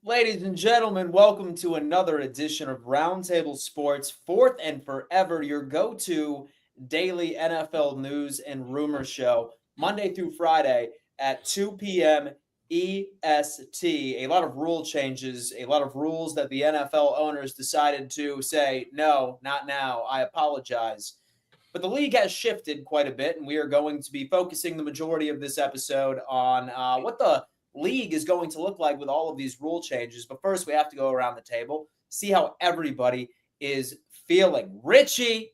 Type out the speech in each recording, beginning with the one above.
Ladies and gentlemen, welcome to another edition of Roundtable Sports, fourth and forever, your go-to daily NFL news and rumor show, Monday through Friday at 2 p.m. EST. A lot of rule changes, a lot of rules that the NFL owners decided to say, no, not now, I apologize. But the league has shifted quite a bit, and we are going to be focusing the majority of this episode on what the league is going to look like with all of these rule changes. But first, we have to go around the table, see how everybody is feeling. Richie,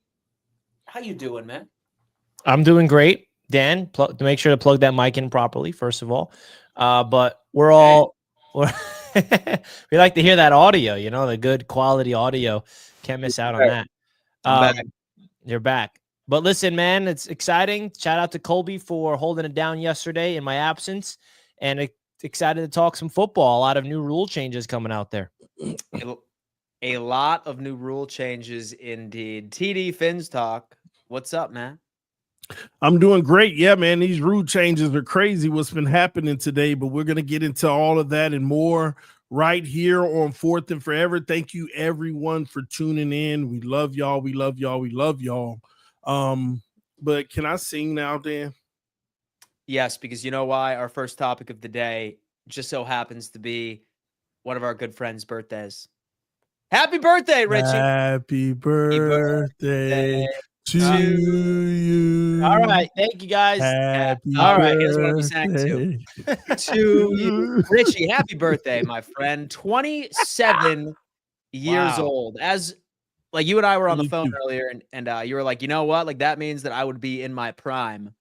how you doing, man? I'm doing great, Dan. To make sure to plug that mic in properly, first of all. But we like to hear that audio, the good quality audio. Can't miss out on that. I'm back. You're back. But listen, man, it's exciting. Shout out to Colby for holding it down yesterday in my absence, and excited to talk some football. A lot of new rule changes coming out there. A lot of new rule changes indeed. TD Fins Talk. What's up, man? I'm doing great. Yeah, man, these rule changes are crazy what's been happening today, but we're going to get into all of that and more right here on Fourth and Forever. Thank you, everyone, for tuning in. We love y'all. We love y'all. We love y'all. But can I sing now, Dan? Yes, because you know why? Our first topic of the day just so happens to be one of our good friends' birthdays. Happy birthday, Richie! Happy birthday to you. All right, thank you, guys. All right, here's what we sang to you. Richie, happy birthday, my friend. 27 years old. As like you and I were on the phone earlier, and you were like, you know what? Like that means that I would be in my prime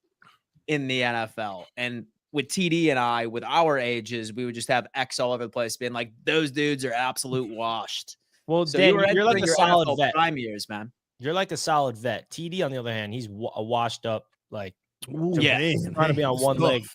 in the NFL. And with TD and I, with our ages, we would just have X all over the place, being like, those dudes are absolute washed. Well, so Dan, you're like a solid NFL vet. Prime years, man. You're like a solid vet. TD, on the other hand, he's a washed up, like, he's trying to be on one leg.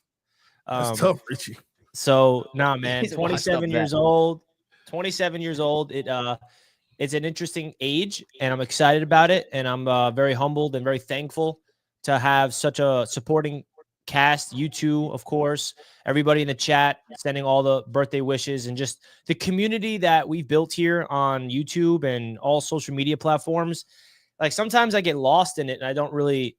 That's tough, Richie. So, man, 27 years old. 27 years old. It's an interesting age, and I'm excited about it. And I'm very humbled and very thankful to have such a supporting cast. You two, of course, everybody in the chat sending all the birthday wishes, and just the community that we've built here on YouTube and all social media platforms. Like sometimes I get lost in it and I don't really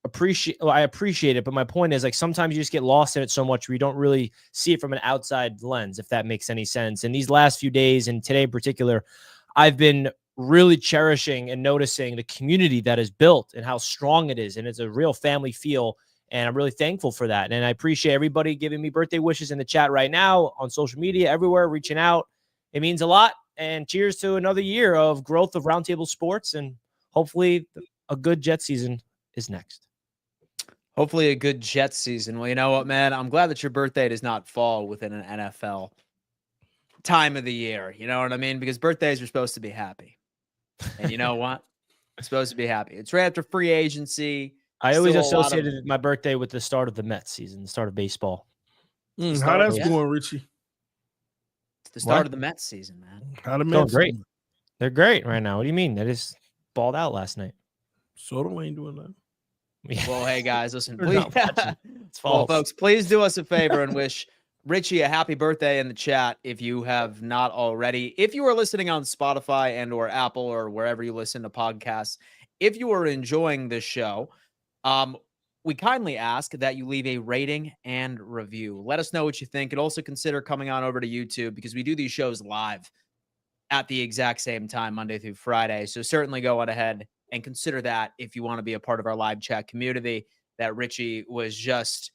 I appreciate it. But my point is, like, sometimes you just get lost in it so much where you don't really see it from an outside lens, if that makes any sense. And these last few days, and today in particular, I've been really cherishing and noticing the community that is built and how strong it is. And it's a real family feel. And I'm really thankful for that. And I appreciate everybody giving me birthday wishes in the chat right now, on social media, everywhere, reaching out. It means a lot. And cheers to another year of growth of Roundtable Sports. And hopefully a good Jet season is next. Hopefully a good Jets season. Well, you know what, man? I'm glad that your birthday does not fall within an NFL time of the year. You know what I mean? Because birthdays are supposed to be happy. And you know what? It's supposed to be happy. It's right after free agency. I always associated my birthday with the start of the Mets season, the start of baseball. How that's going, Richie? It's the start of the Mets season, man. How the Mets great. They're great right now. What do you mean? They just balled out last night. Soto ain't doing that. Well, hey, guys, listen, please. Well, folks, please do us a favor and wish Richie a happy birthday in the chat if you have not already. If you are listening on Spotify and or Apple or wherever you listen to podcasts, if you are enjoying this show, we kindly ask that you leave a rating and review. Let us know what you think, and also consider coming on over to YouTube, because we do these shows live at the exact same time, Monday through Friday. So certainly go on ahead and consider that if you want to be a part of our live chat community that Richie was just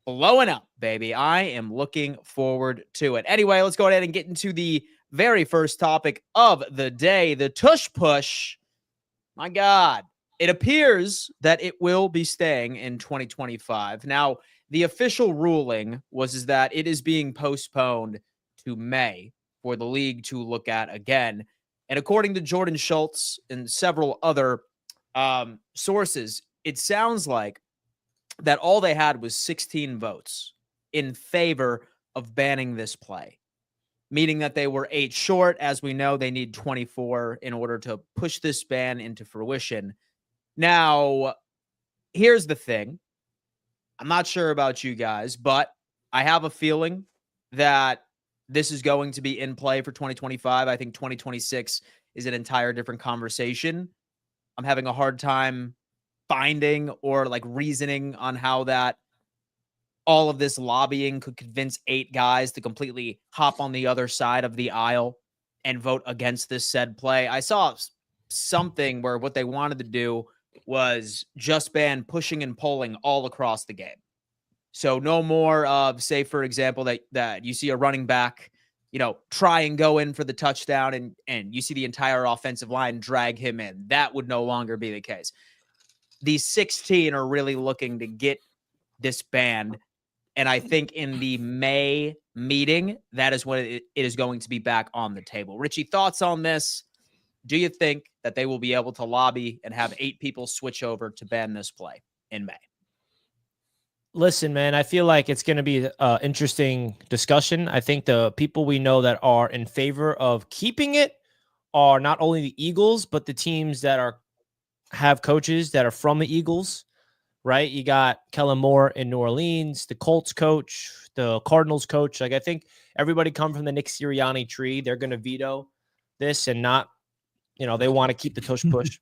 blowing up, baby. I am looking forward to it. Anyway, let's go ahead and get into the very first topic of the day, the Tush push. My God. It appears that it will be staying in 2025. Now, the official ruling is that it is being postponed to May for the league to look at again. And according to Jordan Schultz and several other sources, it sounds like that all they had was 16 votes in favor of banning this play, meaning that they were 8 short. As we know, they need 24 in order to push this ban into fruition. Now, here's the thing. I'm not sure about you guys, but I have a feeling that this is going to be in play for 2025. I think 2026 is an entire different conversation. I'm having a hard time finding or like reasoning on how that all of this lobbying could convince 8 guys to completely hop on the other side of the aisle and vote against this said play. I saw something where what they wanted to do was just ban pushing and pulling all across the game. So no more of, say, for example, that you see a running back, try and go in for the touchdown and you see the entire offensive line drag him in. That would no longer be the case. These 16 are really looking to get this banned. And I think in the May meeting, that is when it is going to be back on the table. Richie, thoughts on this? Do you think that they will be able to lobby and have 8 people switch over to ban this play in May? Listen, man, I feel like it's going to be an interesting discussion. I think the people we know that are in favor of keeping it are not only the Eagles, but the teams that have coaches that are from the Eagles, right? You got Kellen Moore in New Orleans, the Colts coach, the Cardinals coach. Like, I think everybody come from the Nick Sirianni tree. They're going to veto this and not, they want to keep the tush push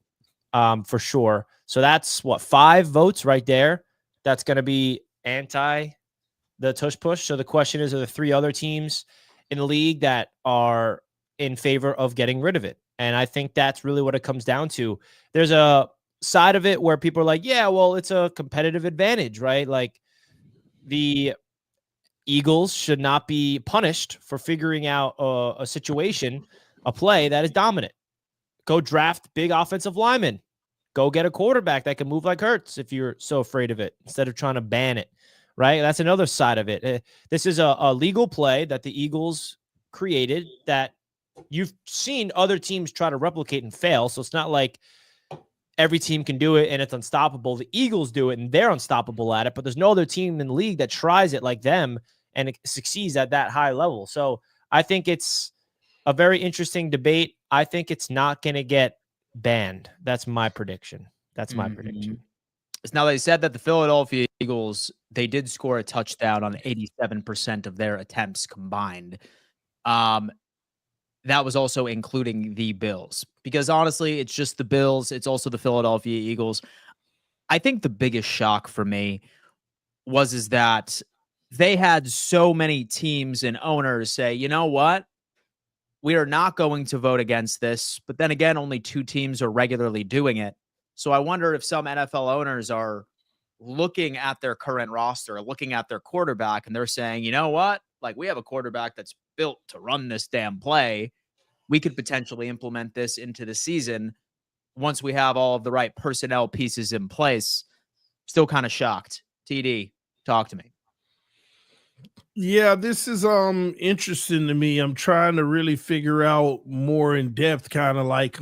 for sure. So that's 5 votes right there. That's going to be anti the tush push. So the question is, are the 3 other teams in the league that are in favor of getting rid of it? And I think that's really what it comes down to. There's a side of it where people are like, yeah, well, it's a competitive advantage, right? Like, the Eagles should not be punished for figuring out a situation, a play that is dominant. Go draft big offensive linemen. Go get a quarterback that can move like Hurts if you're so afraid of it, instead of trying to ban it, right? That's another side of it. This is a legal play that the Eagles created that you've seen other teams try to replicate and fail. So it's not like every team can do it and it's unstoppable. The Eagles do it and they're unstoppable at it, but there's no other team in the league that tries it like them and it succeeds at that high level. So I think it's a very interesting debate. I think it's not going to get banned. That's my prediction. Prediction. Now, they said that the Philadelphia Eagles, they did score a touchdown on 87% of their attempts combined. That was also including the Bills, because honestly, it's just the Bills. It's also the Philadelphia Eagles. I think the biggest shock for me is that they had so many teams and owners say, you know what? We are not going to vote against this. But then again, only 2 teams are regularly doing it. So I wonder if some NFL owners are looking at their current roster, looking at their quarterback, and they're saying, you know what? Like, we have a quarterback that's built to run this damn play. We could potentially implement this into the season once we have all of the right personnel pieces in place. Still kind of shocked. TD, talk to me. Yeah, this is interesting to me. I'm trying to really figure out more in depth, kind of like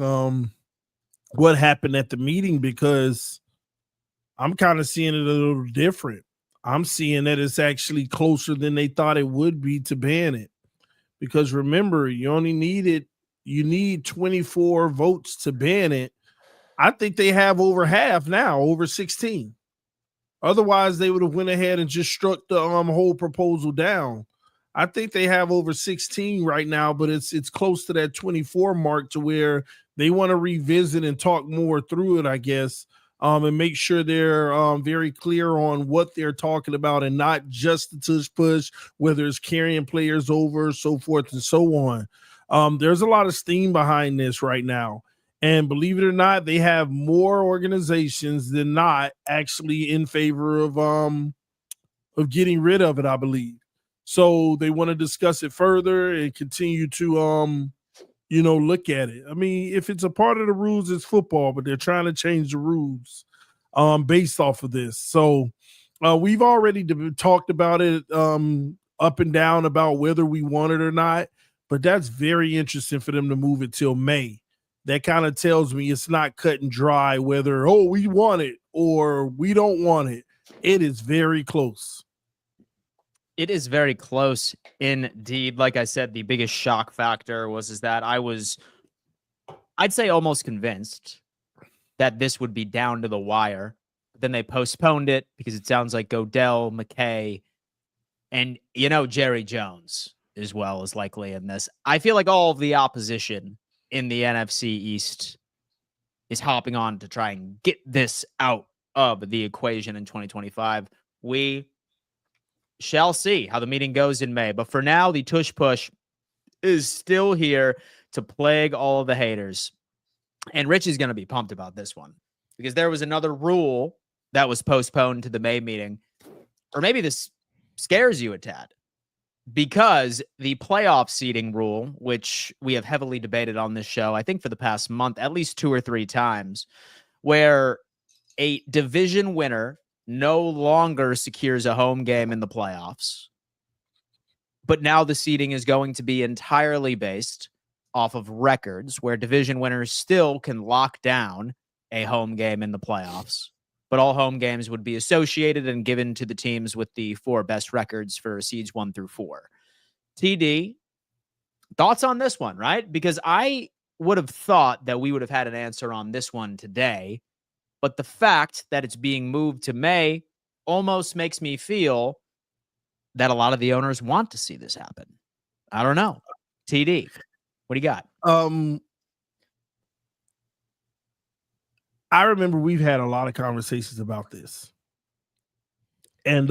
what happened at the meeting, because I'm kind of seeing it a little different. I'm seeing that it's actually closer than they thought it would be to ban it. Because remember, you need 24 votes to ban it. I think they have over half now, over 16. Otherwise, they would have went ahead and just struck the whole proposal down. I think they have over 16 right now, but it's close to that 24 mark, to where they want to revisit and talk more through it, I guess, and make sure they're very clear on what they're talking about, and not just the tush push, whether it's carrying players over, so forth and so on. There's a lot of steam behind this right now. And believe it or not, they have more organizations than not actually in favor of getting rid of it, I believe. So they want to discuss it further and continue to look at it. I mean, if it's a part of the rules, it's football, but they're trying to change the rules based off of this. So we've already talked about it up and down about whether we want it or not, but that's very interesting for them to move it till May. That kind of tells me it's not cut and dry whether, we want it or we don't want it. It is very close. It is very close indeed. Like I said, the biggest shock factor is that I'd say almost convinced that this would be down to the wire. But then they postponed it because it sounds like Godell, McKay, and Jerry Jones as well is likely in this. I feel like all of the opposition in the NFC East is hopping on to try and get this out of the equation in 2025. We shall see how the meeting goes in May. But for now, the Tush push is still here to plague all of the haters. And Richie's going to be pumped about this one because there was another rule that was postponed to the May meeting. Or maybe this scares you a tad, because the playoff seeding rule, which we have heavily debated on this show, I think for the past month, at least 2 or 3 times, where a division winner no longer secures a home game in the playoffs. But now the seeding is going to be entirely based off of records, where division winners still can lock down a home game in the playoffs. But all home games would be associated and given to the teams with the 4 best records for seeds 1 through 4. TD, thoughts on this one, right? Because I would have thought that we would have had an answer on this one today, but the fact that it's being moved to May almost makes me feel that a lot of the owners want to see this happen. I don't know. TD, what do you got? I remember we've had a lot of conversations about this. And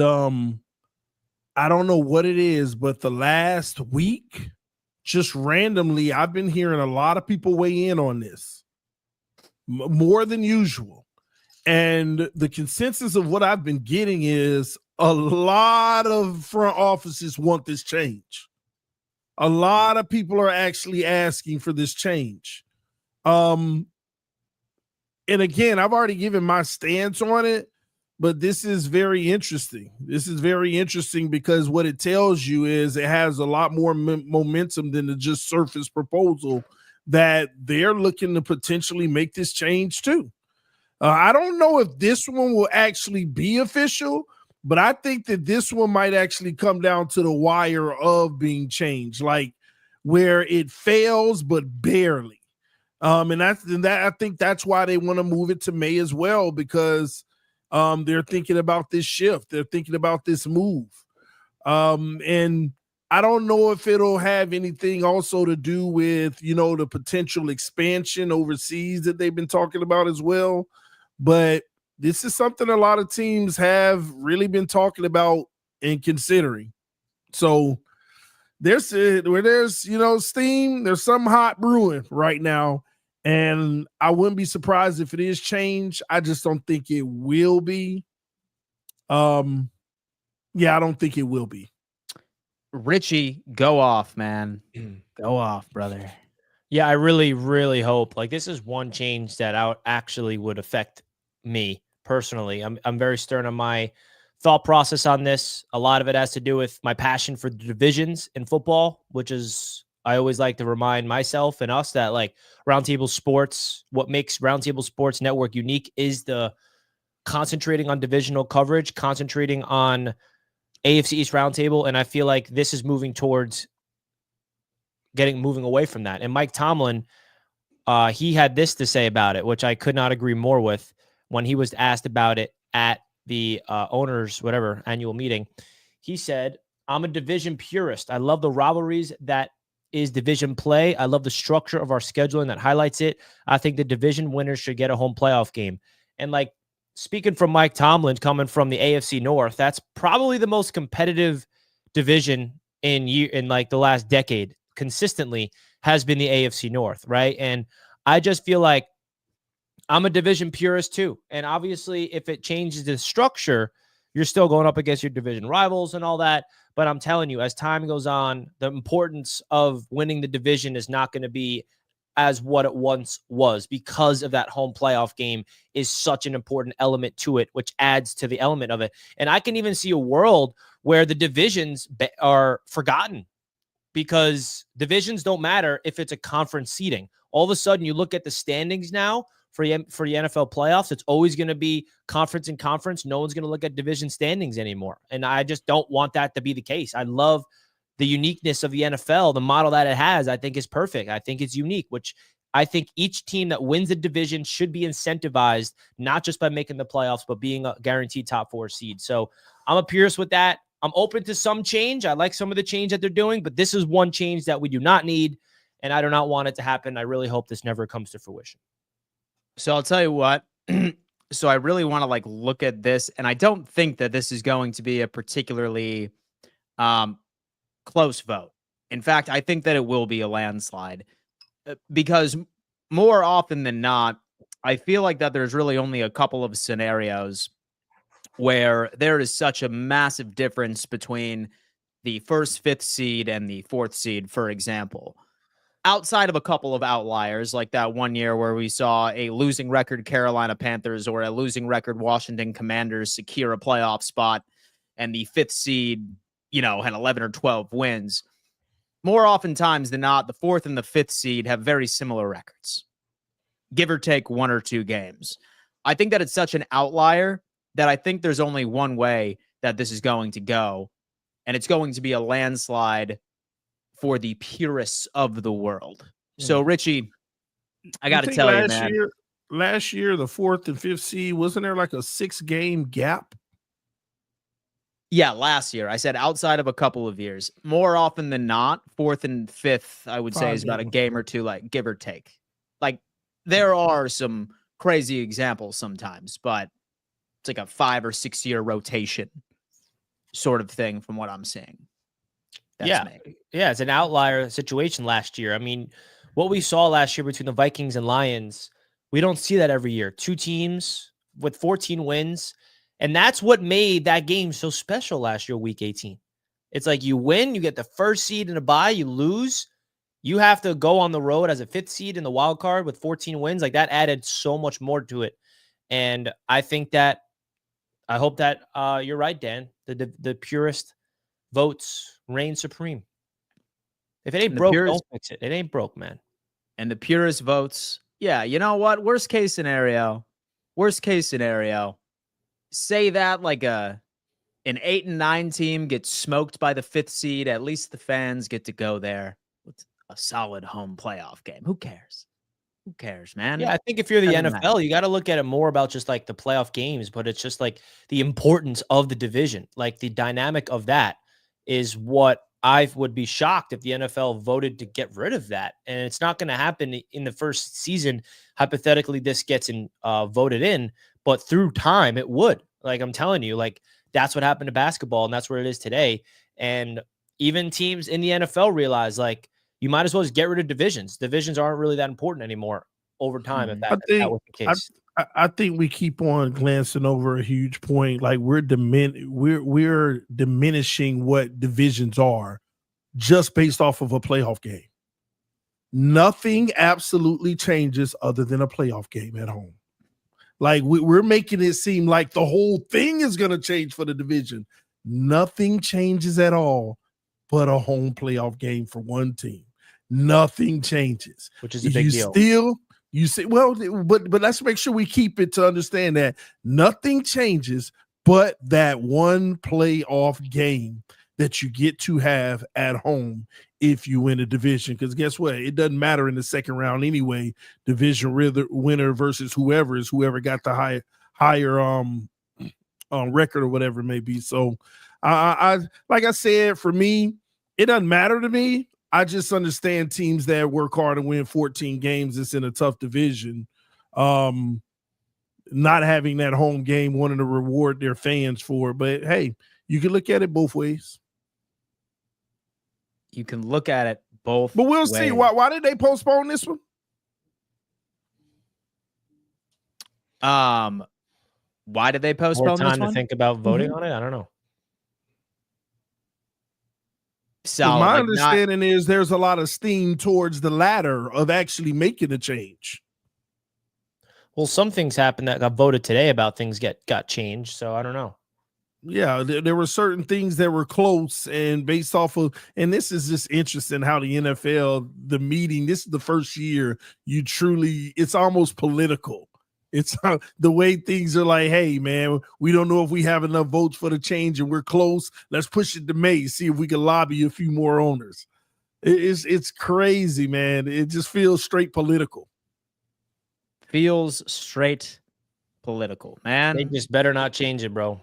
I don't know what it is, but the last week, just randomly, I've been hearing a lot of people weigh in on this, more than usual. And the consensus of what I've been getting is a lot of front offices want this change. A lot of people are actually asking for this change. And again, I've already given my stance on it, but this is very interesting. This is very interesting because what it tells you is it has a lot more momentum than the just surface proposal that they're looking to potentially make this change too. I don't know if this one will actually be official, but I think that this one might actually come down to the wire of being changed, like where it fails, but barely. And I think that's why they want to move it to May as well, because they're thinking about this shift. They're thinking about this move. And I don't know if it'll have anything also to do with, the potential expansion overseas that they've been talking about as well. But this is something a lot of teams have really been talking about and considering. So there's steam, there's some hot brewing right now. And I wouldn't be surprised if it is changed. I just don't think it will be. I don't think it will be. Richie, go off, man. Go off, brother. Yeah, I really, really hope. Like, this is one change that actually would affect me personally. I'm very stern on my thought process on this. A lot of it has to do with my passion for the divisions in football, which is, I always like to remind myself and us that, like, Roundtable Sports, what makes Roundtable Sports Network unique is the concentrating on divisional coverage, concentrating on AFC East Roundtable, and I feel like this is moving towards moving away from that. And Mike Tomlin, he had this to say about it, which I could not agree more with when he was asked about it at the owners, whatever, annual meeting. He said, "I'm a division purist. I love the rivalries that is division play. I love the structure of our scheduling that highlights it. I think the division winners should get a home playoff game." And, like, speaking from Mike Tomlin, coming from the AFC North, that's probably the most competitive division in like the last decade consistently has been the AFC North, right? And I just feel like I'm a division purist too. And obviously, if it changes the structure, you're still going up against your division rivals and all that. But I'm telling you, as time goes on, the importance of winning the division is not going to be as what it once was, because of that home playoff game is such an important element to it, which adds to the element of it. And I can even see a world where the divisions are forgotten, because divisions don't matter if it's a conference seeding. All of a sudden, you look at the standings now for the NFL playoffs, it's always going to be conference and conference. No one's going to look at division standings anymore. And I just don't want that to be the case. I love the uniqueness of the NFL, the model that it has. I think is perfect. I think it's unique, which I think each team that wins a division should be incentivized, not just by making the playoffs, but being a guaranteed top 4 seed. So I'm a purist with that. I'm open to some change. I like some of the change that they're doing, but this is one change that we do not need, and I do not want it to happen. I really hope this never comes to fruition. So I'll tell you what. So I really want to like look at this, and I don't think that this is going to be a particularly close vote. In fact, I think that it will be a landslide because more often than not, I feel like that there's really only a couple of scenarios where there is such a massive difference between the first, fifth seed and the fourth seed, for example. Outside of a couple of outliers, like that one year where we saw a losing record Carolina Panthers or a losing record Washington Commanders secure a playoff spot, and the fifth seed, had 11 or 12 wins. More oftentimes than not, the fourth and the fifth seed have very similar records, give or take 1 or 2 games. I think that it's such an outlier that I think there's only one way that this is going to go, and it's going to be a landslide for the purists of the world. So, Richie, I got to tell you, man. Last year, the fourth and fifth seed, wasn't there like a 6-game gap? Yeah, last year. I said outside of a couple of years. More often than not, fourth and fifth, I would say, is about a game or two, like give or take. Like, there are some crazy examples sometimes, but it's like a 5 or 6 year rotation sort of thing from what I'm seeing. Yeah, it's an outlier situation last year. I mean, what we saw last year between the Vikings and Lions, we don't see that every year. 2 teams with 14 wins, and that's what made that game so special last year, Week 18. It's like you win, you get the first seed in a bye, you lose, you have to go on the road as a 5th seed in the wild card with 14 wins. Like, that added so much more to it, and I hope that you're right, Dan. The purist votes reign supreme. If it ain't broke, don't fix it. It ain't broke, man. And the purist votes, yeah, you know what? Worst case scenario, say that like an 8 and 9 team gets smoked by the 5th seed. At least the fans get to go there with a solid home playoff game. Who cares? Who cares, man? Yeah, I think if you're the NFL, you got to look at it more about just like the playoff games, but it's just like the importance of the division, like the dynamic of that is what I would be shocked if the NFL voted to get rid of that. And it's not going to happen in the first season. Hypothetically, this gets voted in, but through time, it would. Like, I'm telling you, like, that's what happened to basketball, and that's where it is today. And even teams in the NFL realize, like, you might as well just get rid of divisions. Divisions aren't really that important anymore over time, if that was the case. I think we keep on glancing over a huge point. Like, we're diminishing what divisions are just based off of a playoff game. Nothing absolutely changes other than a playoff game at home. Like, we're making it seem like the whole thing is going to change for the division. Nothing changes at all but a home playoff game for one team. Nothing changes. Which is a big deal. You say, well, but let's make sure we keep it to understand that nothing changes but that one playoff game that you get to have at home if you win a division. Because guess what? It doesn't matter in the second round anyway. Division winner versus whoever got the higher record or whatever it may be. So I like I said, for me, it doesn't matter to me. I just understand teams that work hard and win 14 games. It's in a tough division. Not having that home game, wanting to reward their fans for it. But hey, you can look at it both ways. You can look at it both. But we'll see. Why did they postpone this one? Why did they postpone More time this one? to think about voting on it? I don't know. So my understanding is there's a lot of steam towards the latter of actually making a change. Well, some things happened that got voted today about things got changed. So I don't know. Yeah, there were certain things that were close, and based off of, and this is just interesting how the NFL, the meeting, this is the first year it's almost political. It's the way things are like, hey, man, we don't know if we have enough votes for the change and we're close. Let's push it to May, see if we can lobby a few more owners. It's crazy, man. It just feels straight political. Feels straight political, man. They just better not change it, bro.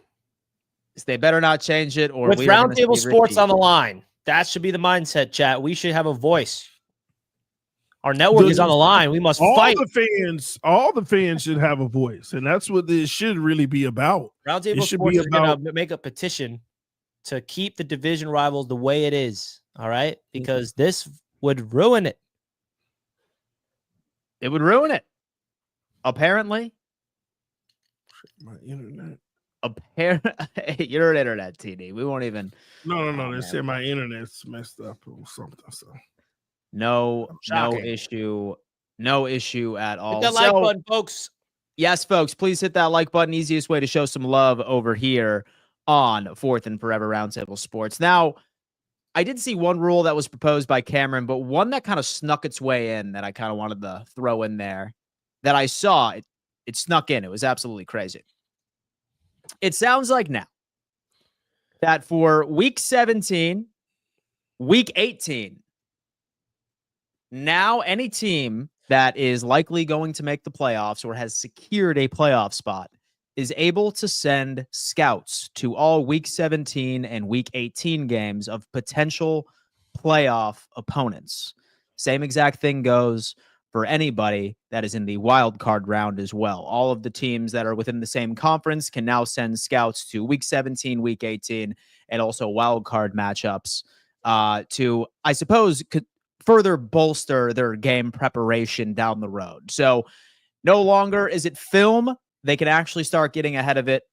They better not change it, or with we are gonna Roundtable see Sports Richie. on the line. That should be the mindset, chat. We should have a voice. Our network is on the line. We must fight. All the fans should have a voice, and that's what this should really be about. Roundtable Sports is going to make a petition to keep the division rivals the way it is. All right, because this would ruin it. It would ruin it. Apparently, my internet. Your internet, TD. We won't even. No. They said my internet's messed up or something. So no issue at all. Hit that like button, folks. Yes, folks, please hit that like button. Easiest way to show some love over here on Fourth and Forever Roundtable Sports. Now, I did see one rule that was proposed by Cameron, but one that kind of snuck its way in that I kind of wanted to throw in there that I saw. It snuck in. It was absolutely crazy. It sounds like now that for week 17, week 18, now any team that is likely going to make the playoffs or has secured a playoff spot is able to send scouts to all week 17 and week 18 games of potential playoff opponents. Same exact thing goes for anybody that is in the wild card round as well. All of the teams that are within the same conference can now send scouts to week 17, week 18, and also wild card matchups to, I suppose, could further bolster their game preparation down the road. So no longer is it film. They can actually start getting ahead of it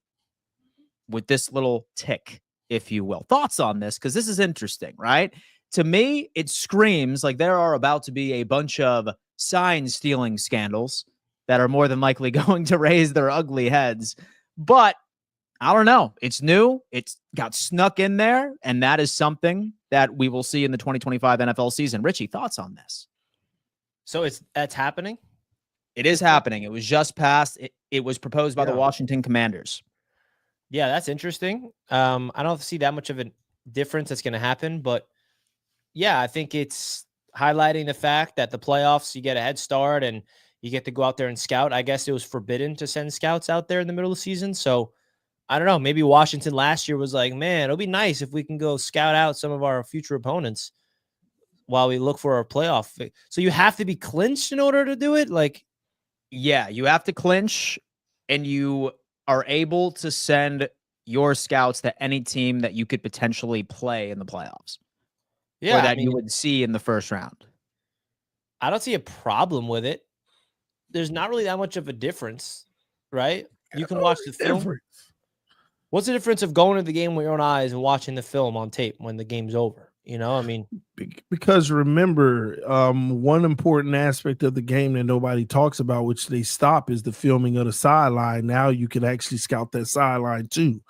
with this little tick, if you will. Thoughts on this? Because this is interesting, right? To me, it screams like there are about to be a bunch of sign-stealing scandals that are more than likely going to raise their ugly heads. But I don't know. It's new. It's got snuck in there, and that is something that we will see in the 2025 NFL season. Richie, thoughts on this? So that's happening? It is happening. It was just passed. It was proposed by the Washington Commanders. Yeah, that's interesting. I don't see that much of a difference that's going to happen, but yeah, I think it's highlighting the fact that the playoffs, you get a head start and you get to go out there and scout. I guess it was forbidden to send scouts out there in the middle of the season. So I don't know. Maybe Washington last year was like, man, it'll be nice if we can go scout out some of our future opponents while we look for our playoff. So you have to be clinched in order to do it? Like, yeah, you have to clinch, and you are able to send your scouts to any team that you could potentially play in the playoffs. Yeah, or that you would see in the first round. I don't see a problem with it. There's not really that much of a difference, right? You can watch the film. What's the difference of going to the game with your own eyes and watching the film on tape when the game's over? You know, I mean, because remember, one important aspect of the game that nobody talks about, which they stop, is the filming of the sideline. Now you can actually scout that sideline too.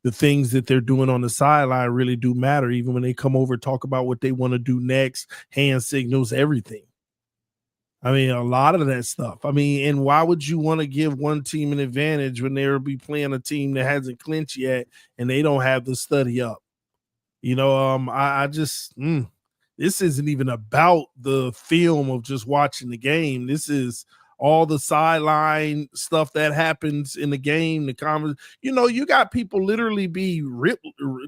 The things that they're doing on the sideline really do matter. Even when they come over, talk about what they want to do next, hand signals, everything. I mean, a lot of that stuff. I mean, and why would you want to give one team an advantage when they'll be playing a team that hasn't clinched yet and they don't have the study up? You know, this isn't even about the film of just watching the game. This is all the sideline stuff that happens in the game, the comments. You know, you got people literally be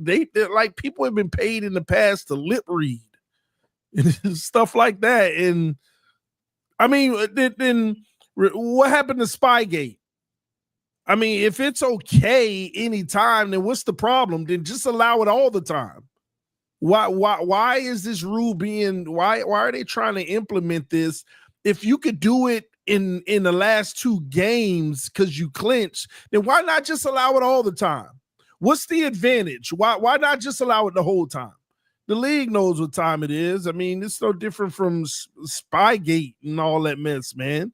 they're like, people have been paid in the past to lip read and stuff like that. And I mean, then what happened to Spygate? I mean, if it's okay anytime, then what's the problem? Then just allow it all the time. Why is this rule being, why are they trying to implement this? If you could do it in the last two games because you clinch, then why not just allow it all the time? What's the advantage? Why not just allow it the whole time? The league knows what time it is. I mean, it's no different from Spygate and all that mess, man.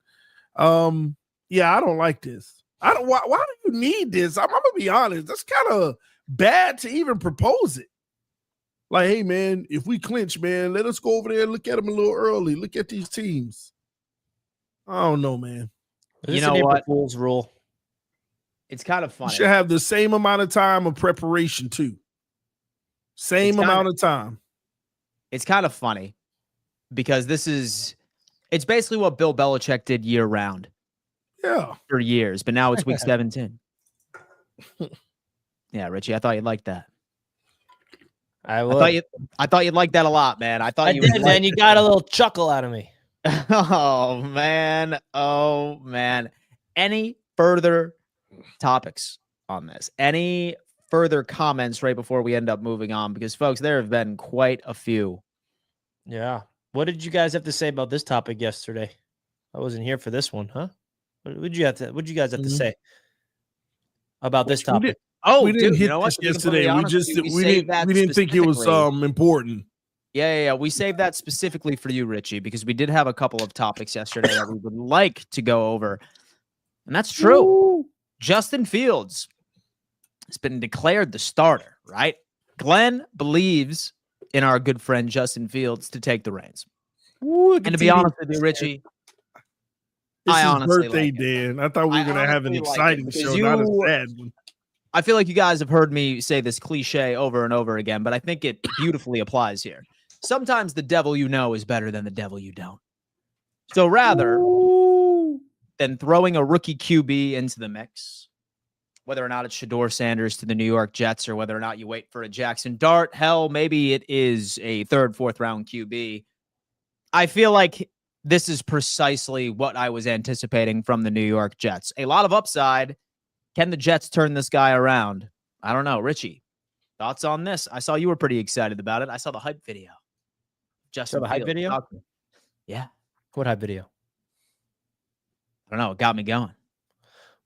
Yeah, I don't like this. Why do you need this? I'm gonna be honest. That's kind of bad to even propose it. Like, hey, man, if we clinch, man, let us go over there and look at them a little early. Look at these teams. I don't know, man. You know what? Fool's rule. It's kind of funny. You should have the same amount of time of preparation too. Same amount of time. It's kind of funny because it's basically what Bill Belichick did year round. Yeah. For years, but now it's week 17. Yeah, Richie, I thought you'd like that. I thought you'd like that a lot, man. I did, man. You got a little chuckle out of me. Oh man. Any further topics on this? Any further comments right before we end up moving on? Because folks, there have been quite a few. Yeah. What did you guys have to say about this topic yesterday? I wasn't here for this one, huh? What did you guys have to say about this topic? We didn't hit this yesterday. We didn't think it was important. Yeah. We saved that specifically for you, Richie, because we did have a couple of topics yesterday that we would like to go over. And that's true. Ooh. Justin Fields has been declared the starter, right? Glenn believes in our good friend Justin Fields to take the reins. Ooh, and to be honest with you, Richie, this is birthday, Dan. I thought we were going to have an exciting show, not a sad one. I feel like you guys have heard me say this cliche over and over again, but I think it beautifully applies here. Sometimes the devil you know is better than the devil you don't. So rather than throwing a rookie QB into the mix, whether or not it's Shedeur Sanders to the New York Jets or whether or not you wait for a Jackson Dart, hell, maybe it is a 3rd, 4th round QB. I feel like this is precisely what I was anticipating from the New York Jets. A lot of upside. Can the Jets turn this guy around? I don't know. Richie, thoughts on this? I saw you were pretty excited about it. I saw the hype video. Justin, the hype video? Yeah. What hype video? I don't know. It got me going.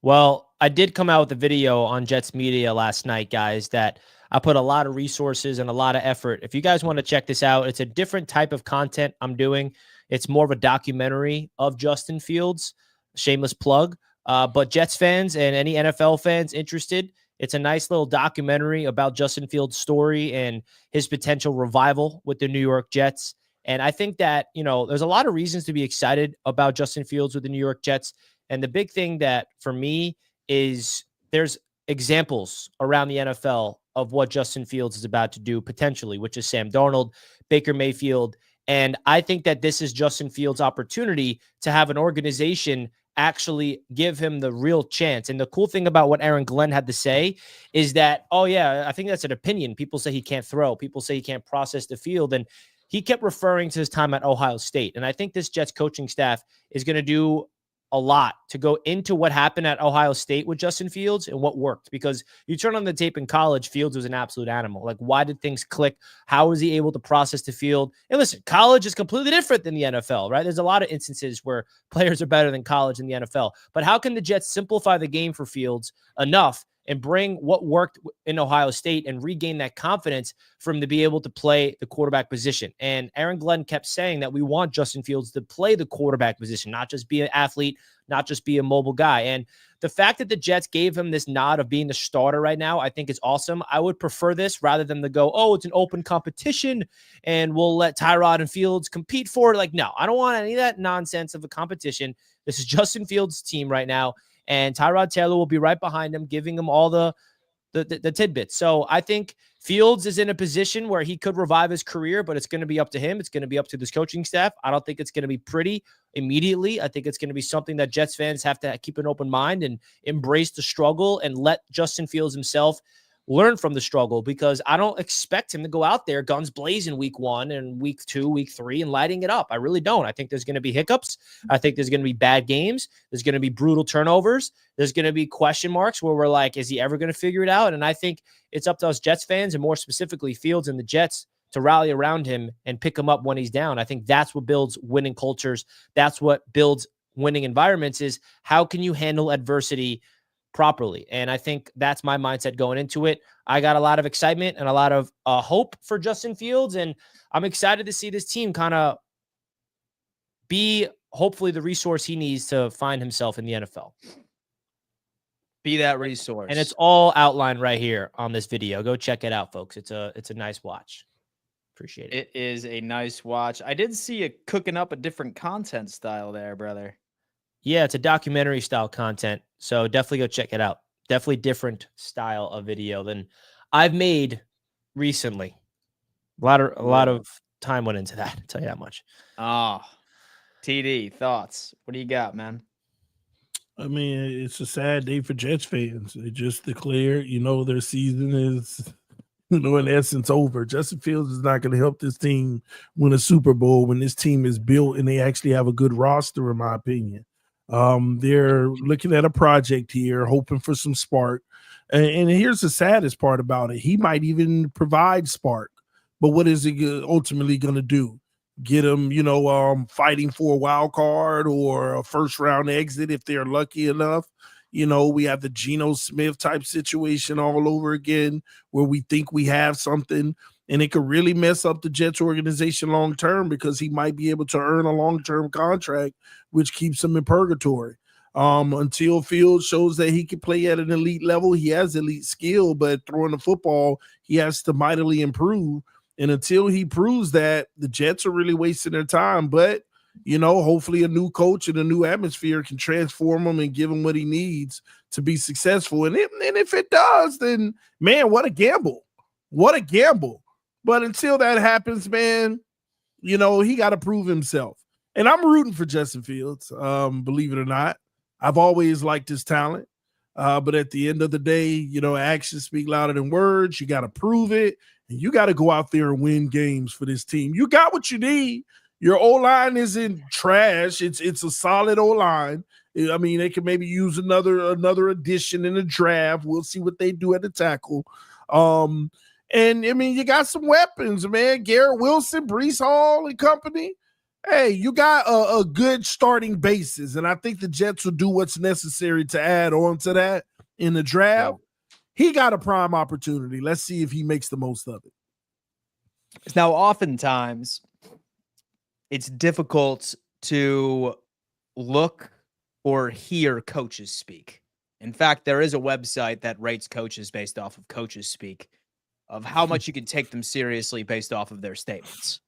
Well, I did come out with a video on Jets Media last night, guys, that I put a lot of resources and a lot of effort. If you guys want to check this out, it's a different type of content I'm doing. It's more of a documentary of Justin Fields. Shameless plug. But Jets fans and any NFL fans interested, it's a nice little documentary about Justin Fields' story and his potential revival with the New York Jets. And I think that, there's a lot of reasons to be excited about Justin Fields with the New York Jets. And the big thing that for me is there's examples around the NFL of what Justin Fields is about to do potentially, which is Sam Darnold, Baker Mayfield. And I think that this is Justin Fields' opportunity to have an organization actually give him the real chance. And the cool thing about what Aaron Glenn had to say is that, oh yeah, I think that's an opinion. People say he can't throw. People say he can't process the field. And he kept referring to his time at Ohio State. And I think this Jets coaching staff is going to do a lot to go into what happened at Ohio State with Justin Fields and what worked, because you turn on the tape in college, Fields was an absolute animal. Like, why did things click? How was he able to process the field? And listen, college is completely different than the NFL, right? There's a lot of instances where players are better than college in the NFL, but how can the Jets simplify the game for Fields enough and bring what worked in Ohio State and regain that confidence for him to be able to play the quarterback position? And Aaron Glenn kept saying that we want Justin Fields to play the quarterback position, not just be an athlete, not just be a mobile guy. And the fact that the Jets gave him this nod of being the starter right now, I think is awesome. I would prefer this rather than to go, oh, it's an open competition and we'll let Tyrod and Fields compete for it. Like, no, I don't want any of that nonsense of a competition. This is Justin Fields' team right now. And Tyrod Taylor will be right behind him, giving him all the tidbits. So I think Fields is in a position where he could revive his career, but it's going to be up to him. It's going to be up to this coaching staff. I don't think it's going to be pretty immediately. I think it's going to be something that Jets fans have to keep an open mind and embrace the struggle and let Justin Fields himself learn from the struggle, because I don't expect him to go out there guns blazing week 1 and week 2, week 3 and lighting it up. I really don't. I think there's going to be hiccups. I think there's going to be bad games. There's going to be brutal turnovers. There's going to be question marks where we're like, is he ever going to figure it out? And I think it's up to us Jets fans, and more specifically Fields and the Jets, to rally around him and pick him up when he's down. I think that's what builds winning cultures. That's what builds winning environments, is how can you handle adversity properly? And I think that's my mindset going into it. I got a lot of excitement and a lot of hope for Justin Fields, and I'm excited to see this team kind of be hopefully the resource he needs to find himself in the NFL. Be that resource. And it's all outlined right here on this video. Go check it out, folks. It's a nice watch. Appreciate it. It is a nice watch. I did see you cooking up a different content style there, brother. Yeah, it's a documentary style content. So definitely go check it out. Definitely different style of video than I've made recently. A lot of time went into that, I'll tell you that much. TD, thoughts. What do you got, man? I mean, it's a sad day for Jets fans. They just declared, their season is, in essence, over. Justin Fields is not going to help this team win a Super Bowl when this team is built and they actually have a good roster, in my opinion. They're looking at a project here, hoping for some spark. And here's the saddest part about it. He might even provide spark. But what is he ultimately going to do? Get them, fighting for a wild card or a first round exit if they're lucky enough. We have the Geno Smith type situation all over again where we think we have something and it could really mess up the Jets organization long term because he might be able to earn a long-term contract, which keeps him in purgatory. Until Fields shows that he can play at an elite level, he has elite skill, but throwing the football, he has to mightily improve. And until he proves that, the Jets are really wasting their time. But, hopefully a new coach and a new atmosphere can transform him and give him what he needs to be successful. And if it does, then, man, what a gamble. What a gamble. But until that happens, man, he got to prove himself. And I'm rooting for Justin Fields, believe it or not. I've always liked his talent. But at the end of the day, actions speak louder than words. You got to prove it. And you got to go out there and win games for this team. You got what you need. Your O-line isn't trash. It's a solid O-line. I mean, they could maybe use another addition in the draft. We'll see what they do at the tackle. And, I mean, you got some weapons, man. Garrett Wilson, Breece Hall and company. Hey, you got a good starting basis, and I think the Jets will do what's necessary to add on to that in the draft. Yeah. He got a prime opportunity. Let's see if he makes the most of it. Now, oftentimes, it's difficult to look or hear coaches speak. In fact, there is a website that rates coaches based off of coaches speak, of how much you can take them seriously based off of their statements.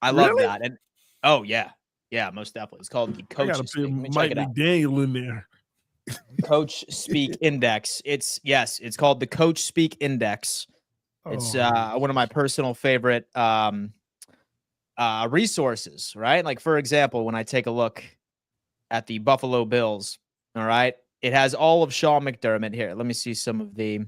I love that. And oh, yeah. Yeah, most definitely. It's called the Coaches Speak. Mike McDaniel in there. Coach Speak Index. It's called the Coach Speak Index. It's one of my personal favorite resources, right? Like, for example, when I take a look at the Buffalo Bills, all right, it has all of Sean McDermott here. Let me see some of the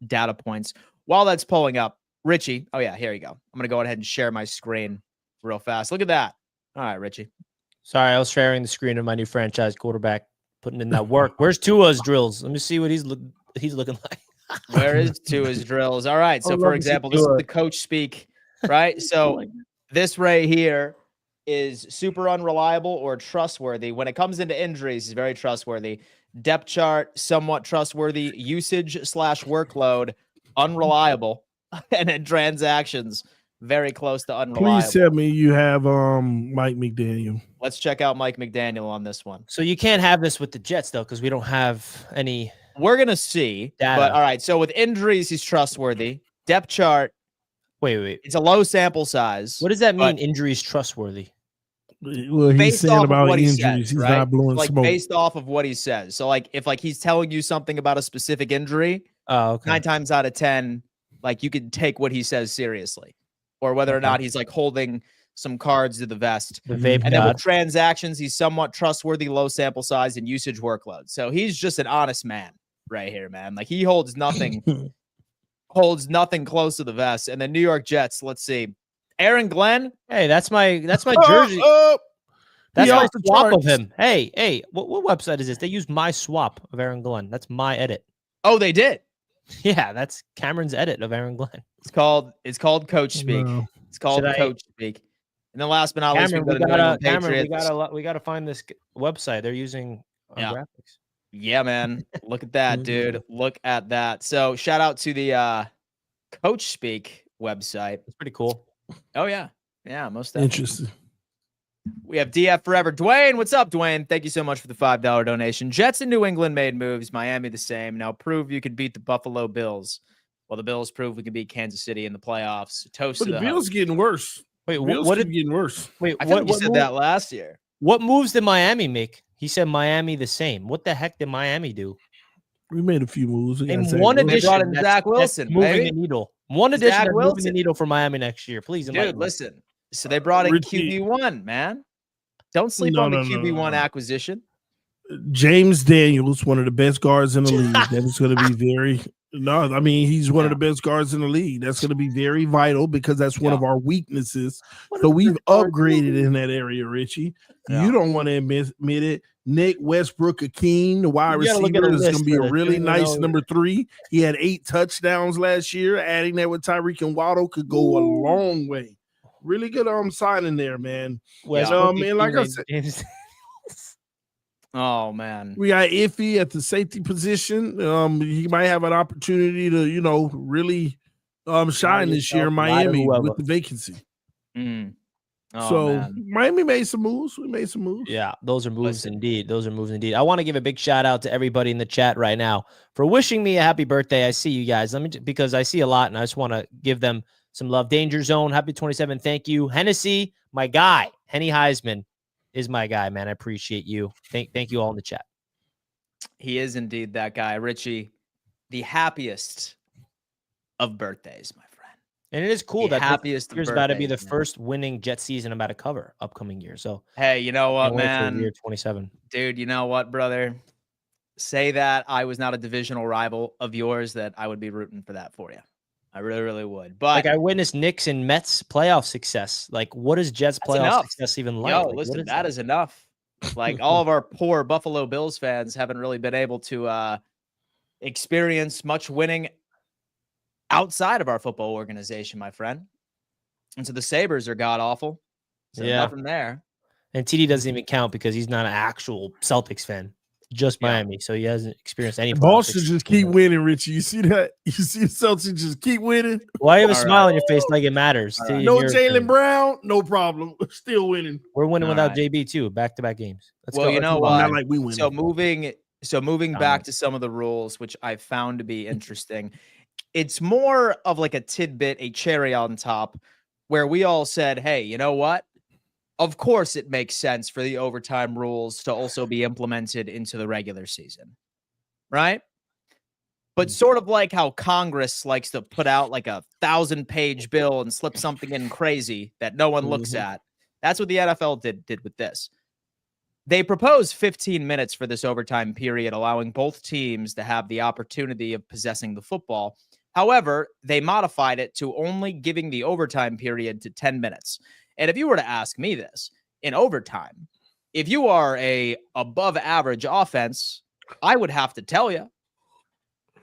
data points. While that's pulling up, Richie, oh yeah, here you go. I'm going to go ahead and share my screen real fast. Look at that. All right, Richie. Sorry, I was sharing the screen of my new franchise quarterback, putting in that work. Where's Tua's drills? Let me see what he's looking like. Where is Tua's drills? All right. So, for example, this is the Coach Speak, right? So this right here is super unreliable or trustworthy. When it comes into injuries, he's very trustworthy. Depth chart, somewhat trustworthy. Usage/workload, unreliable. And then transactions, very close to unreliable. Please tell me you have Mike McDaniel. Let's check out Mike McDaniel on this one. So you can't have this with the Jets, though, because we don't have any. We're going to see. Data. But all right. So with injuries, he's trustworthy. Depth chart. Wait. It's a low sample size. What does that mean, injuries trustworthy? Well, he's saying about injuries. He's right? not blowing smoke. Based off of what he says. So, if he's telling you something about a specific injury, 9 times out of 10, you could take what he says seriously. Or whether or not he's holding some cards to the vest. The vape and then with transactions, he's somewhat trustworthy, low sample size, and usage workload. So he's just an honest man right here, man. He holds nothing, close to the vest. And the New York Jets, let's see. Aaron Glenn. Hey, that's my jersey. That's my swap of him. Hey, what website is this? They use my swap of Aaron Glenn. That's my edit. Oh, they did. Yeah, that's Cameron's edit of Aaron Glenn. It's called Coach Speak. No. It's called Coach Speak. And then last but not least, we gotta find this website. They're using graphics. Yeah, man. Look at that, dude. Look at that. So shout out to the Coach Speak website. It's pretty cool. Oh yeah. Yeah, most definitely. Interesting. We have DF Forever. Dwayne, what's up, Dwayne? Thank you so much for the $5 donation. Jets in New England made moves. Miami the same. Now prove you can beat the Buffalo Bills. Well, the Bills prove we can beat Kansas City in the playoffs. Toast to the Bills getting worse. Wait, what is getting worse? Wait, I think you said that last year. What moves did Miami make? He said Miami the same. What the heck did Miami do? We made a few moves. And one addition, they brought in Zach Wilson, moving the needle. One addition moving the needle for Miami next year. Please, dude, listen. So they brought in QB1, man. Don't sleep on the QB1 acquisition. James Daniels, one of the best guards in the league. That is going to be very. No, I mean he's one of the best guards in the league. That's going to be very vital because that's one of our weaknesses. So we've upgraded in that area, Richie. You don't want to admit it. Nick Westbrook-Akeem, the wide receiver, is going to be a really nice number 3. He had 8 touchdowns last year. Adding that with Tyreek and Waddle could go a long way. Really good signing there, man. Man, like I said. Oh man, we got Iffy at the safety position. He might have an opportunity to, really shine this year in Miami with the vacancy. So Miami made some moves. We made some moves. Yeah, those are moves indeed. Those are moves indeed. I want to give a big shout out to everybody in the chat right now for wishing me a happy birthday. I see you guys. Because I see a lot, and I just want to give them some love. Danger Zone, happy 27. Thank you, Hennessy, my guy, Henny Heisman. Is my guy, man. I appreciate you. Thank you all in the chat. He is indeed that guy. Richie, the happiest of birthdays, my friend. And it is cool that happiest year's about to be the first winning Jet season I'm about to cover upcoming year. So hey, you know what, man? Year 27. Dude, you know what, brother? Say that I was not a divisional rival of yours, that I would be rooting for that for you. I really, really would. But I witnessed Knicks and Mets playoff success. What is Jets playoff success even like? Yo, listen, that is enough. All of our poor Buffalo Bills fans haven't really been able to experience much winning outside of our football organization, my friend. And so the Sabres are god awful. So nothing there. And TD doesn't even count because he's not an actual Celtics fan. Just Miami, so he hasn't experienced any. Ball should just keep winning, Richie. You see that? You see the Celtics just keep winning. Why you have a smile on your face like it matters? Right. No Jaylen Brown, no problem. We're still winning. We're winning without JB too. Back-to-back games. Let's go. You know what? Not like we win. So moving back to some of the rules, which I found to be interesting. It's more of like a tidbit, a cherry on top, where we all said, "Hey, you know what? Of course, it makes sense for the overtime rules to also be implemented into the regular season, right?" But sort of like how Congress likes to put out like a 1,000-page bill and slip something in crazy that no one looks at. That's what the NFL did with this. They proposed 15 minutes for this overtime period, allowing both teams to have the opportunity of possessing the football. However, they modified it to only giving the overtime period to 10 minutes. And if you were to ask me this, in overtime, if you are a above average offense, I would have to tell you,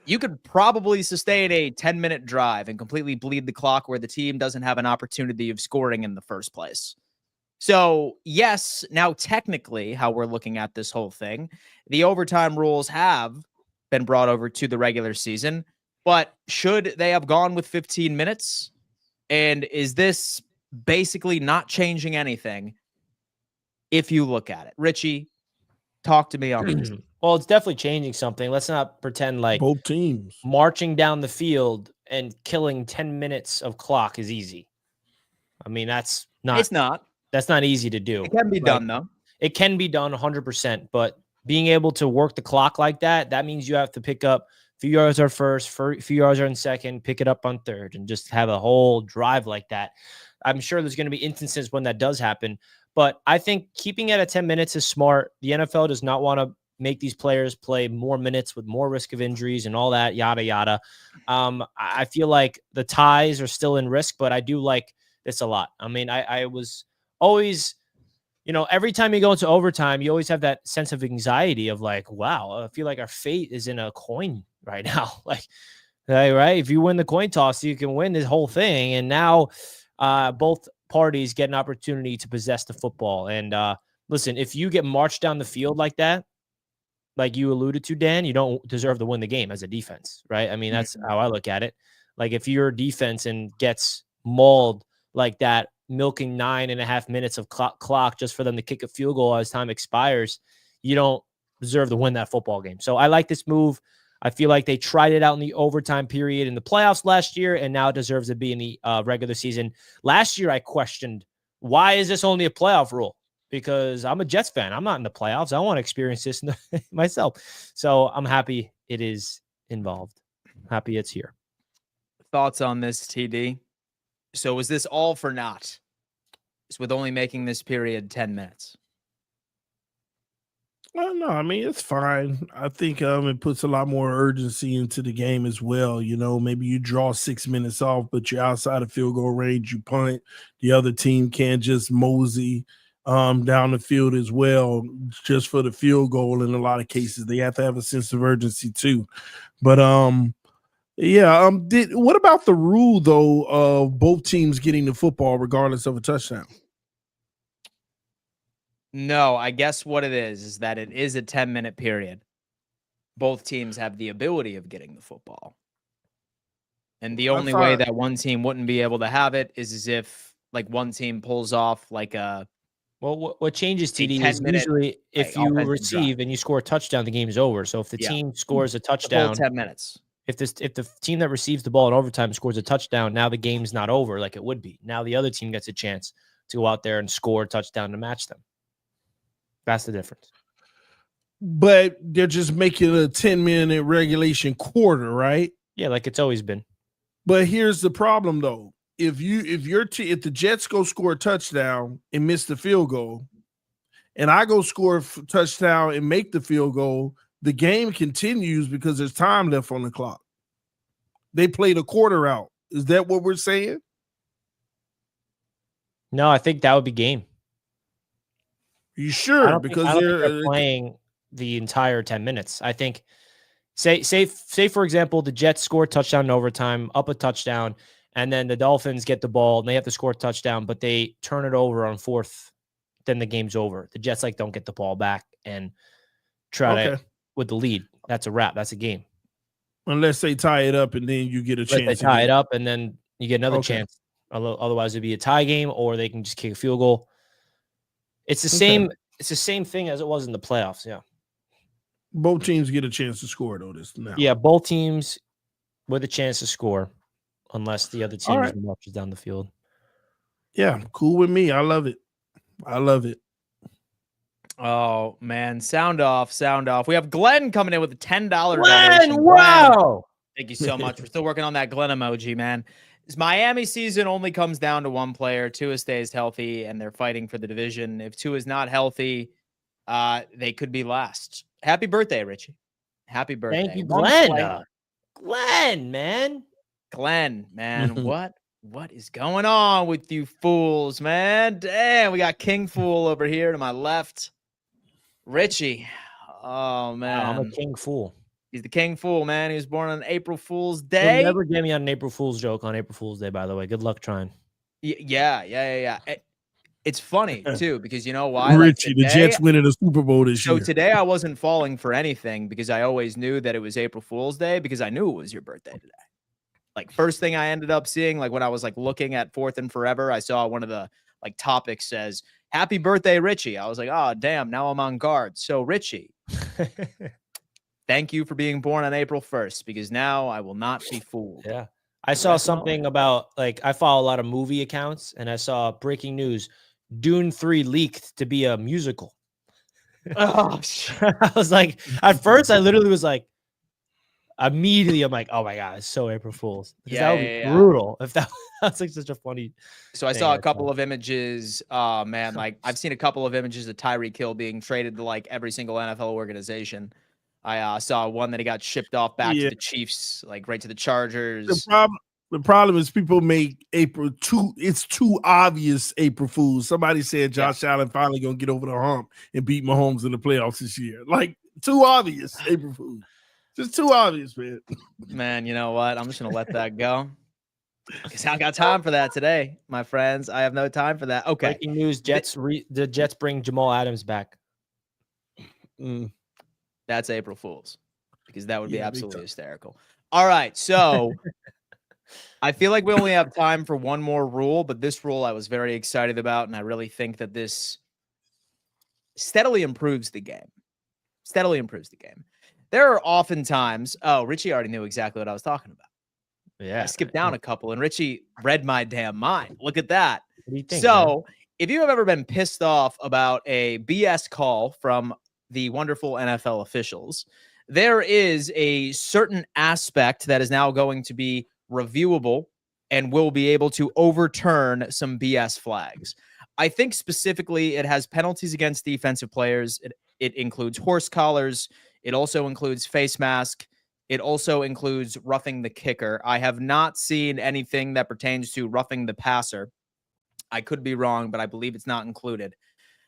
you could probably sustain a 10-minute drive and completely bleed the clock where the team doesn't have an opportunity of scoring in the first place. So, yes, now technically how we're looking at this whole thing, the overtime rules have been brought over to the regular season, but should they have gone with 15 minutes? And is this basically not changing anything if you look at it? Richie, talk to me on this. Well, it's definitely changing something. Let's not pretend like both teams marching down the field and killing 10 minutes of clock is easy. I mean, that's not easy to do. It can be done though. It can be done 100%, but being able to work the clock like that means you have to pick up a few yards are first, a few yards are in second, pick it up on third, and just have a whole drive like that. I'm sure there's going to be instances when that does happen, but I think keeping it at 10 minutes is smart. The NFL does not want to make these players play more minutes with more risk of injuries and all that, yada, yada. I feel like the ties are still in risk, but I do like this a lot. I mean, I was always, every time you go into overtime, you always have that sense of anxiety of like, wow, I feel like our fate is in a coin right now. Right? If you win the coin toss, you can win this whole thing. And now both parties get an opportunity to possess the football. And listen, if you get marched down the field like that, like you alluded to, Dan, you don't deserve to win the game as a defense, right? I mean, that's how I look at it. Like if your defense and gets mauled like that, milking 9.5 minutes of clock just for them to kick a field goal as time expires, you don't deserve to win that football game. So I like this move. I feel like they tried it out in the overtime period in the playoffs last year, and now it deserves to be in the regular season. Last year, I questioned, why is this only a playoff rule? Because I'm a Jets fan. I'm not in the playoffs. I want to experience this myself. So I'm happy it is involved. Happy it's here. Thoughts on this, TD? So was this all for naught? With only making this period 10 minutes? Well, no, I mean it's fine. I think it puts a lot more urgency into the game as well. You know, maybe you draw 6 minutes off, but you're outside of field goal range. You punt. The other team can't just mosey down the field as well, just for the field goal. In a lot of cases, they have to have a sense of urgency too. But yeah. What about the rule though of both teams getting the football regardless of a touchdown? No, I guess what it is that it is a 10-minute period. Both teams have the ability of getting the football. And the only way that one team wouldn't be able to have it is if like one team pulls off like a what changes TD is usually if you receive and you score a touchdown, the game's over. So if the team scores a touchdown, 10 minutes. If the team that receives the ball in overtime scores a touchdown, now the game's not over like it would be. Now the other team gets a chance to go out there and score a touchdown to match them. That's the difference. But they're just making a 10-minute regulation quarter, right? Yeah, like it's always been. But here's the problem, though. If the Jets go score a touchdown and miss the field goal, and I go score a touchdown and make the field goal, the game continues because there's time left on the clock. They played a quarter out. Is that what we're saying? No, I think that would be game. You sure? Because they're playing the entire 10 minutes. I think, say for example, the Jets score a touchdown in overtime, up a touchdown, and then the Dolphins get the ball and they have to score a touchdown, but they turn it over on fourth. Then the game's over. The Jets don't get the ball back and try to with the lead. That's a wrap. That's a game. Unless they tie it up and then you get a chance. They tie it up and then you get another chance. Otherwise, it'd be a tie game, or they can just kick a field goal. It's the same. It's the same thing as it was in the playoffs. Yeah. Both teams get a chance to score, though. Yeah, both teams with a chance to score, unless the other team marches down the field. Yeah, cool with me. I love it. Oh man, sound off. We have Glenn coming in with a $10 donation. Wow. Thank you so much. We're still working on that Glenn emoji, man. This Miami season only comes down to one player. Tua stays healthy, and they're fighting for the division. If Tua is not healthy, they could be last. Happy birthday, Richie. Happy birthday. Thank you, Glenn. Glenn, man. What is going on with you fools, man? Damn, we got King Fool over here to my left. Richie. Oh, man. Wow, I'm a King Fool. He's the King Fool, man. He was born on April Fool's Day. You'll never get me on an April Fool's joke on April Fool's Day, by the way. Good luck trying. Yeah. It's funny, too, because you know why? Richie, the Jets winning a Super Bowl this year. So today I wasn't falling for anything because I always knew that it was April Fool's Day because I knew it was your birthday today. Like, first thing I ended up seeing, like when I was like looking at Fourth and Forever, I saw one of the like topics says, "Happy birthday, Richie." I was like, oh, damn, now I'm on guard. So, Richie, thank you for being born on April 1st because now I will not be fooled. Yeah. I saw something about, like, I follow a lot of movie accounts, and I saw breaking news. Dune 3 leaked to be a musical. Oh, shit. I was like, at first, I literally was like, immediately, I'm like, oh my God, it's so April Fool's. That would be brutal if that's like such a funny. So I saw a couple of images. Man, like I've seen a couple of images of Tyreek Hill being traded to like every single NFL organization. I saw one that he got shipped off back to the Chiefs, like right to the Chargers. The problem is people make April it's too obvious April Fool's. Somebody said Josh Allen finally gonna get over the hump and beat Mahomes in the playoffs this year. Like, too obvious April Fool's. Just too obvious, man. Man, you know what? I'm just going to let that go. Because I don't got time for that today, my friends. I have no time for that. Okay. Breaking news, the Jets bring Jamal Adams back. That's April Fool's. Because that would be absolutely hysterical. All right, so I feel like we only have time for one more rule, but this rule I was very excited about, and I really think that this steadily improves the game. There are often times, Richie already knew exactly what I was talking about. Yeah. I skipped down a couple, and Richie read my damn mind. Look at that. What do you think, so, if you have ever been pissed off about a BS call from the wonderful NFL officials, there is a certain aspect that is now going to be reviewable and will be able to overturn some BS flags. I think specifically it has penalties against defensive players. It It includes horse collars. It also includes face mask. It also includes roughing the kicker. I have not seen anything that pertains to roughing the passer. I could be wrong, but I believe it's not included.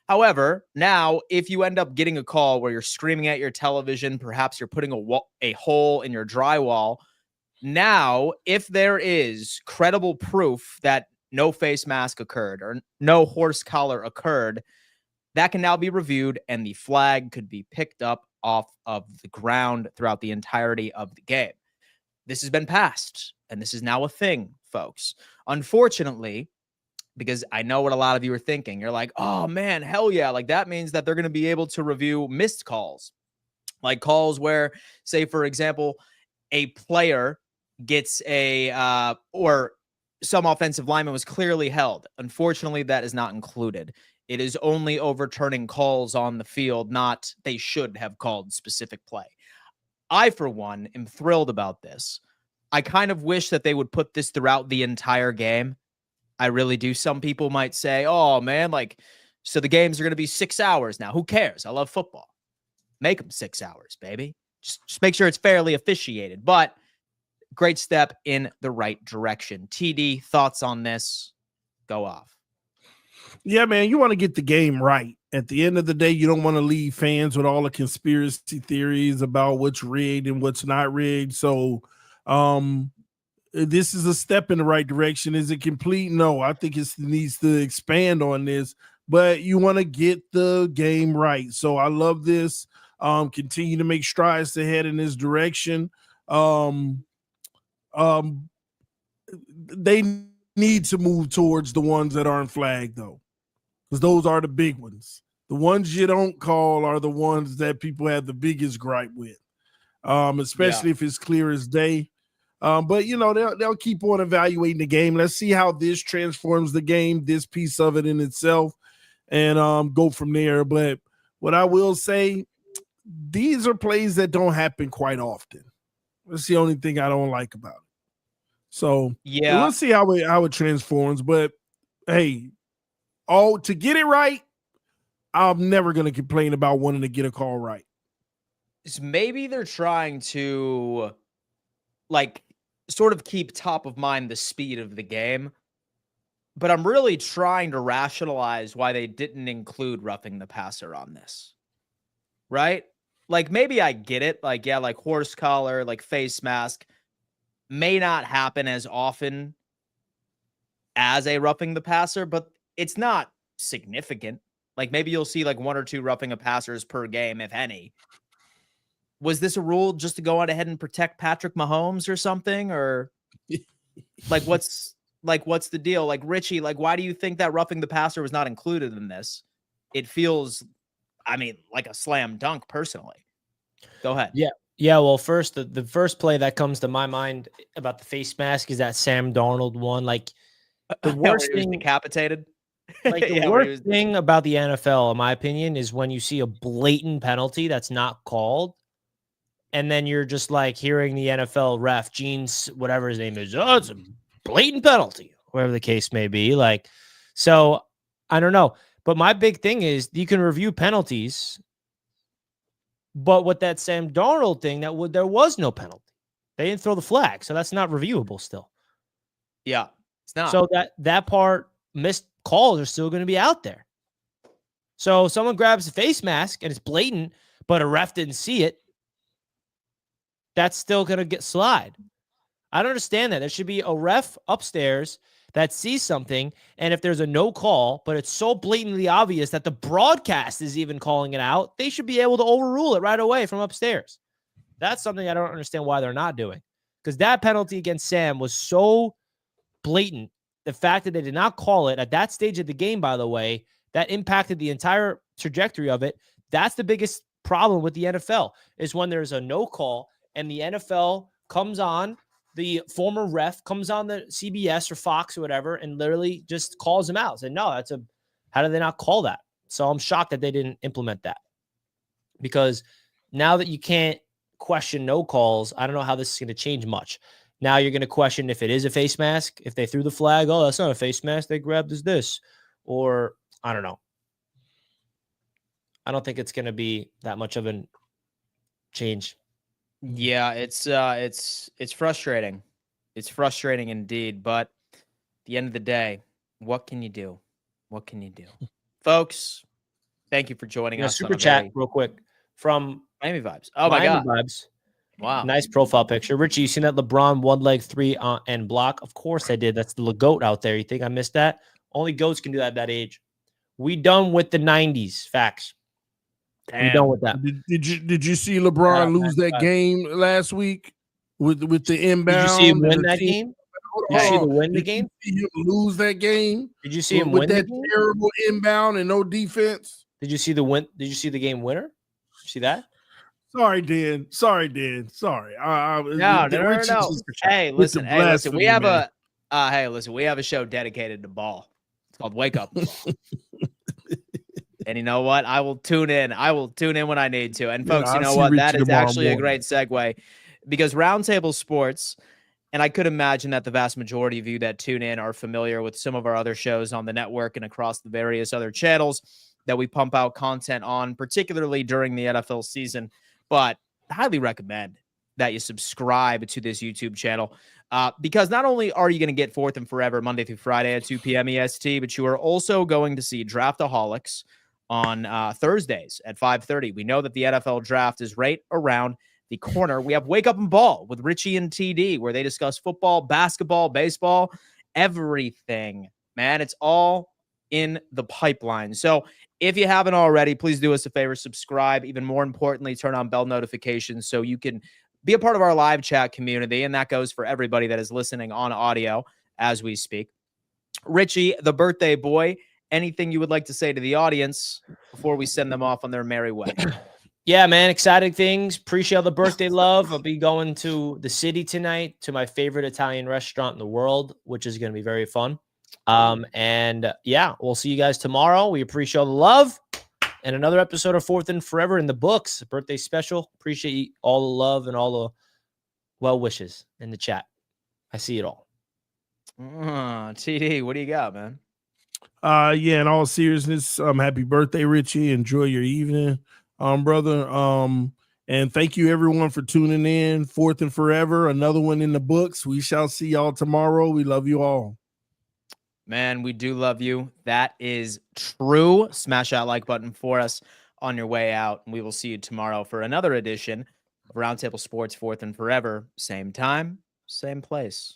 However, now if you end up getting a call where you're screaming at your television, perhaps you're putting a hole in your drywall. Now, if there is credible proof that no face mask occurred or no horse collar occurred, that can now be reviewed and the flag could be picked up off of the ground throughout the entirety of the game. This has been passed, and this is now a thing, folks. Unfortunately, because I know what a lot of you are thinking, you're like, oh man, hell yeah. Like that means that they're going to be able to review missed calls, like calls where, say, for example, a player gets or some offensive lineman was clearly held. Unfortunately, that is not included. It is only overturning calls on the field, not they should have called specific play. I, for one, am thrilled about this. I kind of wish that they would put this throughout the entire game. I really do. Some people might say, oh, man, like, so the games are going to be 6 hours now. Who cares? I love football. Make them 6 hours, baby. Just make sure it's fairly officiated. But great step in the right direction. TD, thoughts on this? Go off. Yeah, man, you want to get the game right. At the end of the day, you don't want to leave fans with all the conspiracy theories about what's rigged and what's not rigged. So this is a step in the right direction. Is it complete? No, I think it needs to expand on this, but you want to get the game right. So I love this. Continue to make strides ahead in this direction. They need to move towards the ones that aren't flagged, though, because those are the big ones. The ones you don't call are the ones that people have the biggest gripe with, especially if it's clear as day. But, you know, they'll keep on evaluating the game. Let's see how this transforms the game, this piece of it in itself, and go from there. But what I will say, these are plays that don't happen quite often. That's the only thing I don't like about it. So yeah, we'll see how it transforms. But hey, to get it right, I'm never going to complain about wanting to get a call right. Maybe they're trying to like sort of keep top of mind the speed of the game, but I'm really trying to rationalize why they didn't include roughing the passer on this. Right? Like maybe I get it. Like, yeah, like horse collar, like face mask may not happen as often as a roughing the passer, but it's not significant. Like maybe you'll see like one or two roughing a passers per game, if any. Was this a rule just to go on ahead and protect Patrick Mahomes or something? Or like what's the deal? Like Richie, like why do you think that roughing the passer was not included in this? It feels, I mean, like a slam dunk personally. Go ahead. Yeah, well, first, the first play that comes to my mind about the face mask is that Sam Darnold one. Like, the worst thing, decapitated. Like, the worst thing about the NFL, in my opinion, is when you see a blatant penalty that's not called, and then you're just, like, hearing the NFL ref, whatever his name is, oh, it's a blatant penalty, whatever the case may be. Like, so, I don't know. But my big thing is you can review penalties. But with that Sam Darnold thing, there was no penalty. They didn't throw the flag, so that's not reviewable still. Yeah, it's not. So that part, missed calls are still going to be out there. So someone grabs a face mask and it's blatant, but a ref didn't see it. That's still going to get slide. I don't understand that. There should be a ref upstairs that sees something, and if there's a no call, but it's so blatantly obvious that the broadcast is even calling it out, they should be able to overrule it right away from upstairs. That's something I don't understand why they're not doing, because that penalty against Sam was so blatant. The fact that they did not call it at that stage of the game, by the way, that impacted the entire trajectory of it. That's the biggest problem with the NFL, is when there's a no call and the NFL comes on, the former ref comes on the CBS or Fox or whatever and literally just calls him out. Said, no, how did they not call that? So I'm shocked that they didn't implement that, because now that you can't question no calls, I don't know how this is going to change much. Now you're going to question if it is a face mask, if they threw the flag, oh, that's not a face mask, they grabbed this, or I don't know. I don't think it's going to be that much of a change. Yeah, it's frustrating. It's frustrating indeed, but at the end of the day, what can you do? What can you do? Folks, thank you for joining us. Super chat real quick from Miami Vibes. Oh Miami my God. Vibes. Wow. Nice profile picture. Richie, you seen that LeBron 1 leg 3 and block? Of course I did. That's the GOAT out there. You think I missed that? Only GOATs can do that at that age. We done with the 90s. Facts. Damn. We done with that. Did you see LeBron lose that game last week with the inbound? Did you see him win that game? Did you see him win the game? Did you see him lose that game? Did you see him with win that the game? terrible inbound and no defense? Did you see the win? Did you see the game winner? See that? Sorry, Dan. Sorry. No. Hey, listen. We have we have a show dedicated to ball. It's called Wake Up. And you know what? I will tune in. When I need to. And folks, you know what? That is actually a great segue, because Roundtable Sports, and I could imagine that the vast majority of you that tune in are familiar with some of our other shows on the network and across the various other channels that we pump out content on, particularly during the NFL season. But I highly recommend that you subscribe to this YouTube channel, because not only are you going to get Fourth and Forever Monday through Friday at 2 p.m. EST, but you are also going to see Draftaholics on Thursdays at 5:30. We know that the NFL draft is right around the corner. We have Wake Up and Ball with Richie and TD, where they discuss football, basketball, baseball, everything. Man, it's all in the pipeline. So if you haven't already, please do us a favor, subscribe. Even more importantly, turn on bell notifications so you can be a part of our live chat community. And that goes for everybody that is listening on audio as we speak. Richie, the birthday boy, anything you would like to say to the audience before we send them off on their merry way? Yeah, man, exciting things. Appreciate all the birthday love. I'll be going to the city tonight to my favorite Italian restaurant in the world, which is going to be very fun. And yeah, we'll see you guys tomorrow. We appreciate all the love and another episode of Fourth and Forever in the books. Birthday special. Appreciate all the love and all the well wishes in the chat. I see it all. TD, what do you got, man? Yeah, in all seriousness, happy birthday, Richie. Enjoy your evening, brother. And thank you everyone for tuning in. Fourth and Forever, another one in the books. We shall see y'all tomorrow. We love you all. Man, we do love you. That is true. Smash that like button for us on your way out. And we will see you tomorrow for another edition of Roundtable Sports Fourth and Forever. Same time, same place.